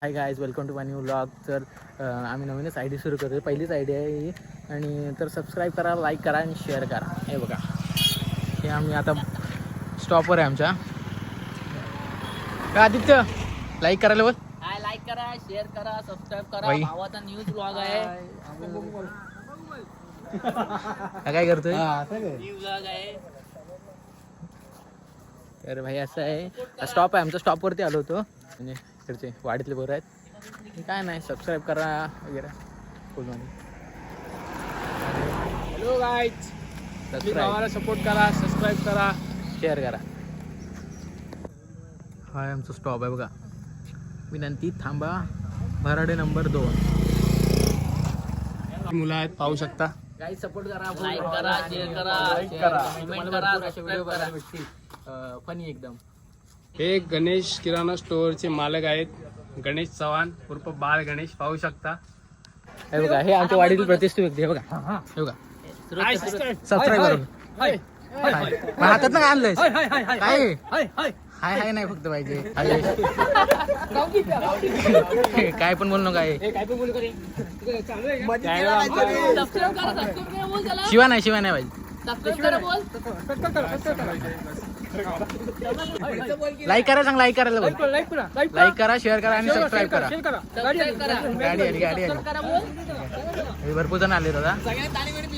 High guys, welcome to my new vlog. तर आम्ही नवीनच आय डी सुरू करतो. पहिलीच आयडिया आहे ही. आणि तर सबस्क्राईब करा, लाईक करा आणि शेअर करा. हे बघा, हे आम्ही आता स्टॉपवर आहे आमच्या. का आदित्य लाईक करायला बोल. हाय, लाईक करा, शेअर करा, सबस्क्राईब करा. बाई. भावाचा न्यूज ब्लॉग आहे. काय करतोय? न्यू ब्लॉग आहे. तर भाई असं आहे, स्टॉप आहे आमचा. स्टॉपवरती आलो होतो. म्हणजे इकडचे वाडीतले बरं आहेत. काय नाही, सबस्क्राईब करा वगैरे फुलमध्ये. हॅलो गाईज, सबस्क्राईब सपोर्ट करा, सबस्क्राईब करा. शेअर करा. हा आहे आमचा स्टॉप आहे बघा. विनंती, थांबा, भराडे नंबर 2. मुलं आहेत, पाहू शकता. काही सपोर्ट करा, लाईक करा, शेअर करा, कमेंट करा, सबस्क्राईब करा. फनी एकदम. हे गणेश किराणा स्टोअरचे मालक आहेत, गणेश चव्हाण उर्फ बाळ गणेश. पाहू शकता. हे बघा, हे आमच्या वाडीतील प्रतिष्ठित व्यक्ती. हे बघा, हे बघा, सबस्क्राईब करा. हातात ना आणलंय काय? हाय हाय नाही फक्त पाहिजे. काय पण बोल नका. सबस्क्राईब करा बोल त्याला. शिवा नाही पाहिजे. सबस्क्राईब करा बोल. लाईक करा, सांग लाईक करायला बोल. लाईक करा, शेअर करा आणि सबस्क्राईब करा. सबस्क्राईब करा. गाडी आली सबस्क्राईब करा बोल. भरपूर जण आले दादा. सगळ्यांनी ताली मिळते.